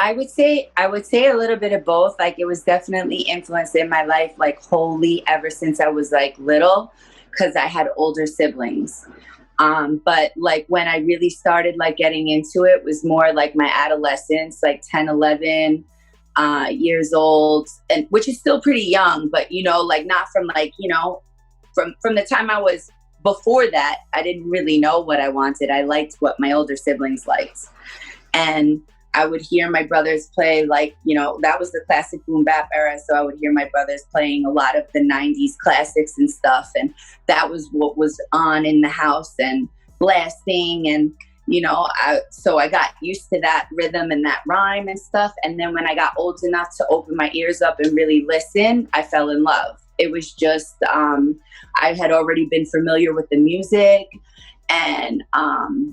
I would say a little bit of both. Like it was definitely influenced in my life, like wholly ever since I was like little, because I had older siblings. But like when I really started like getting into it was more like my adolescence, like 10, 11 years old, and which is still pretty young, but you know, like not from like, you know, from the time I was before that, I didn't really know what I wanted. I liked what my older siblings liked. And I would hear my brothers play, like, you know, that was the classic boom bap era. So I would hear my brothers playing a lot of the 90s classics and stuff. And that was what was on in the house and blasting. And, you know, so I got used to that rhythm and that rhyme and stuff. And then when I got old enough to open my ears up and really listen, I fell in love. It was just, I had already been familiar with the music. And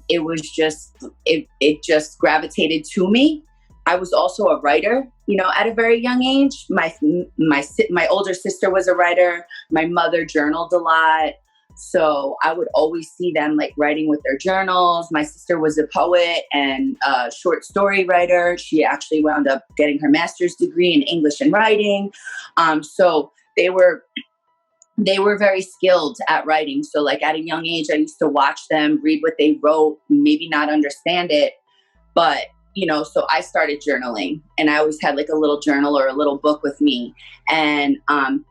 it was just, it just gravitated to me. I was also a writer, you know, at a very young age. My older sister was a writer. My mother journaled a lot. So I would always see them like writing with their journals. My sister was a poet and a short story writer. She actually wound up getting her master's degree in English and writing. So they were very skilled at writing. So like at a young age, I used to watch them read what they wrote, maybe not understand it. But, you know, so I started journaling and I always had like a little journal or a little book with me. And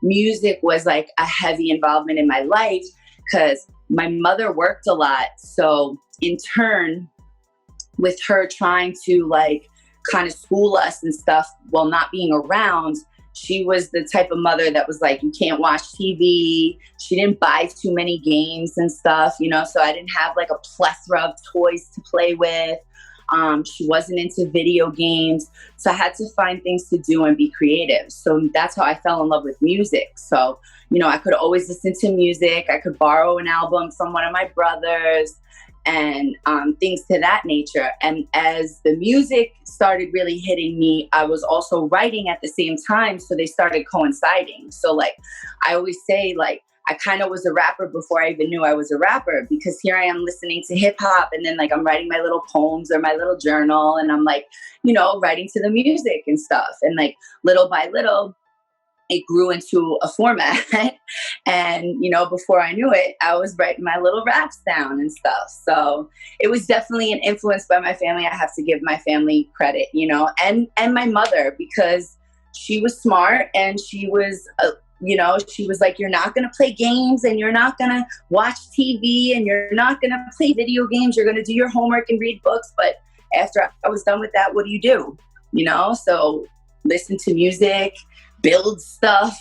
music was like a heavy involvement in my life because my mother worked a lot. So in turn, with her trying to like kind of school us and stuff while not being around, she was the type of mother that was like, you can't watch TV. She didn't buy too many games and stuff, you know, so I didn't have like a plethora of toys to play with. She wasn't into video games. So I had to find things to do and be creative. So that's how I fell in love with music. So, you know, I could always listen to music. I could borrow an album from one of my brothers and things to that nature. And as the music started really hitting me, I was also writing at the same time. So they started coinciding. So like, I always say like, I kind of was a rapper before I even knew I was a rapper, because here I am listening to hip hop and then like I'm writing my little poems or my little journal and I'm like, you know, writing to the music and stuff. And like little by little, it grew into a format. And, you know, before I knew it, I was writing my little raps down and stuff. So it was definitely an influence by my family. I have to give my family credit, you know, and my mother, because she was smart and she was, you know, she was like, you're not going to play games and you're not going to watch TV and you're not going to play video games. You're going to do your homework and read books. But after I was done with that, what do? You know, so listen to music, build stuff,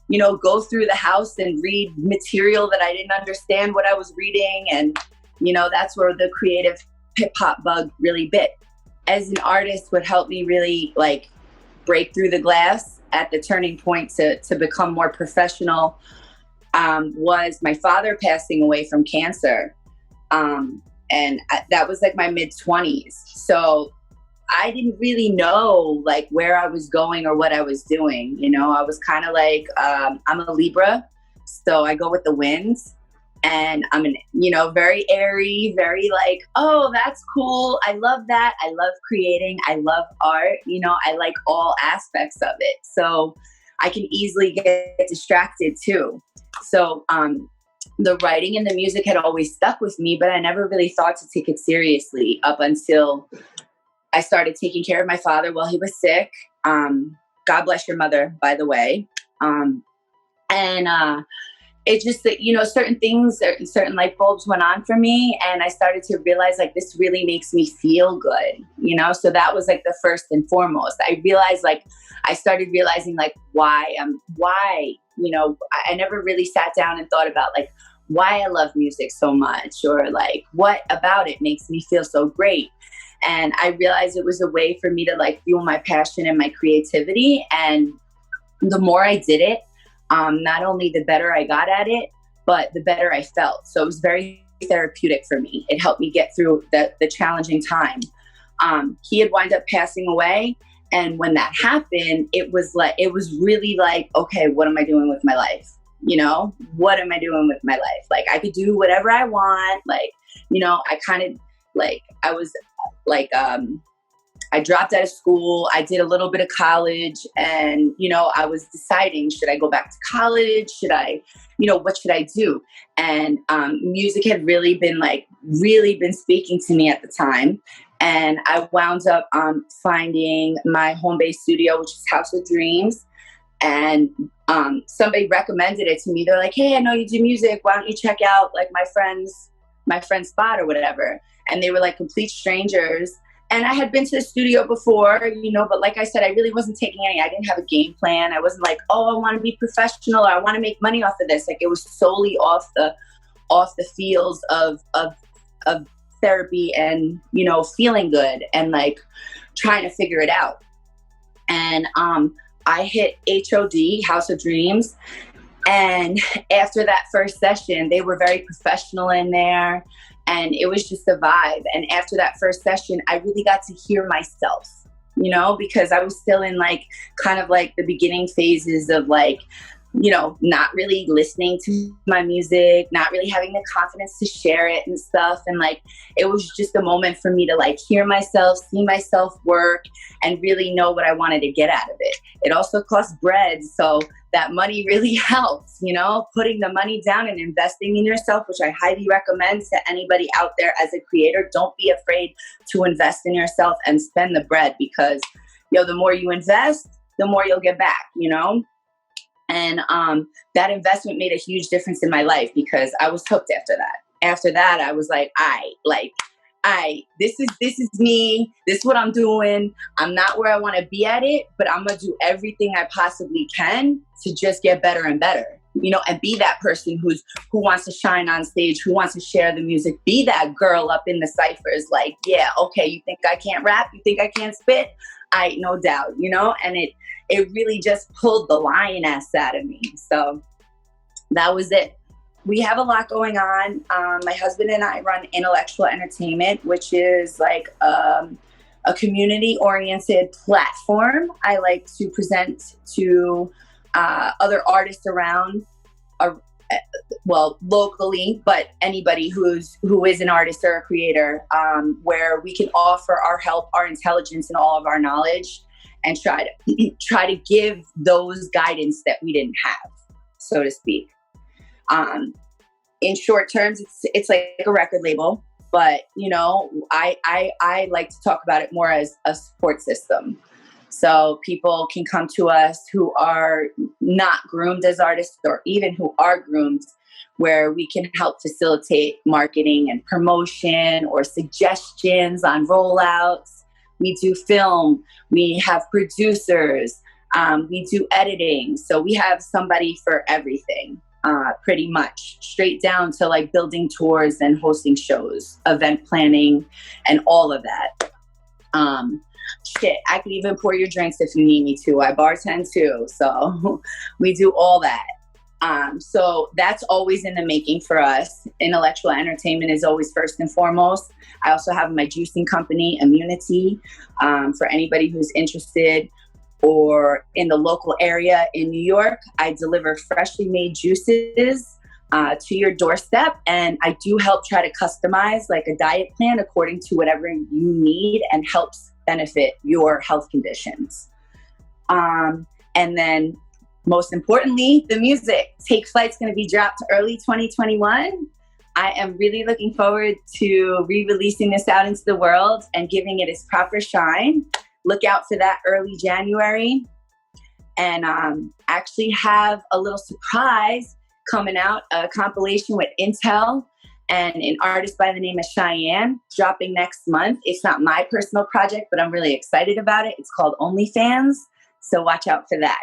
you know, go through the house and read material that I didn't understand what I was reading. And, you know, that's where the creative hip hop bug really bit. As an artist, what helped me really like break through the glass at the turning point to become more professional was my father passing away from cancer. And that was like my mid-20s. So I didn't really know like where I was going or what I was doing. You know, I was kind of like, I'm a Libra, so I go with the winds, and I'm you know, very airy, very like, oh, that's cool. I love that. I love creating. I love art. You know, I like all aspects of it. So I can easily get distracted too. So, the writing and the music had always stuck with me, but I never really thought to take it seriously up until I started taking care of my father while he was sick. God bless your mother, by the way. It just that, you know, certain things, certain light bulbs went on for me. And I started to realize like, this really makes me feel good, you know? So that was like the first and foremost. I started realizing like why, you know, I never really sat down and thought about like why I love music so much, or like what about it makes me feel so great. And I realized it was a way for me to like fuel my passion and my creativity. And the more I did it, not only the better I got at it, but the better I felt. So it was very therapeutic for me. It helped me get through the challenging time. He had wound up passing away. And when that happened, it was really like, okay, what am I doing with my life? You know, what am I doing with my life? Like I could do whatever I want. Like, you know, I kind of like, I was like, I dropped out of school. I did a little bit of college, and, you know, I was deciding, should I go back to college? Should I, you know, what should I do? And music had really been speaking to me at the time. And I wound up finding my home-based studio, which is House of Dreams. And somebody recommended it to me. They're like, hey, I know you do music. Why don't you check out like my friend's spot or whatever? And they were like complete strangers. And I had been to the studio before, you know, but like I said, I really wasn't taking I didn't have a game plan. I wasn't like, oh, I want to be professional, or I want to make money off of this. Like, it was solely off the fields of therapy and, you know, feeling good and like trying to figure it out. And I hit HOD, House of Dreams. And after that first session, they were very professional in there. And it was just a vibe. And after that first session, I really got to hear myself, you know, because I was still in like kind of like the beginning phases of like, you know, not really listening to my music, not really having the confidence to share it and stuff. And like, it was just a moment for me to like hear myself, see myself work, and really know what I wanted to get out of it. It also costs bread. So that money really helps, you know, putting the money down and investing in yourself, which I highly recommend to anybody out there as a creator. Don't be afraid to invest in yourself and spend the bread, because, you know, the more you invest, the more you'll get back, you know? And that investment made a huge difference in my life, because I was hooked after that. After that, I was like, this is me. This is what I'm doing. I'm not where I want to be at it, but I'm going to do everything I possibly can to just get better and better, you know, and be that person who wants to shine on stage, who wants to share the music, be that girl up in the ciphers. Like, yeah, okay, you think I can't rap? You think I can't spit? No doubt, you know, and it really just pulled the lioness out of me. So that was it. We have a lot going on. My husband and I run Intellectual Entertainment, which is like a community-oriented platform. I like to present to other artists around, well, locally, but anybody who is an artist or a creator, where we can offer our help, our intelligence, and all of our knowledge, and try to give those guidance that we didn't have, so to speak. In short terms, it's like a record label, but, you know, I like to talk about it more as a support system. So people can come to us who are not groomed as artists, or even who are groomed, where we can help facilitate marketing and promotion or suggestions on rollouts. We do film, we have producers, we do editing. So we have somebody for everything, pretty much, straight down to like building tours and hosting shows, event planning, and all of that. I could even pour your drinks if you need me to. I bartend too. So we do all that. So that's always in the making for us. Intellectual Entertainment is always first and foremost. I also have my juicing company, Immunity, for anybody who's interested or in the local area in New York. I deliver freshly made juices to your doorstep, and I do help try to customize like a diet plan according to whatever you need and helps benefit your health conditions. And then most importantly, the music. Take Flight's going to be dropped early 2021. I am really looking forward to re-releasing this out into the world and giving it its proper shine. Look out for that early January. And actually have a little surprise coming out, a compilation with Intel and an artist by the name of Cheyenne, dropping next month. It's not my personal project, but I'm really excited about it. It's called OnlyFans, so watch out for that.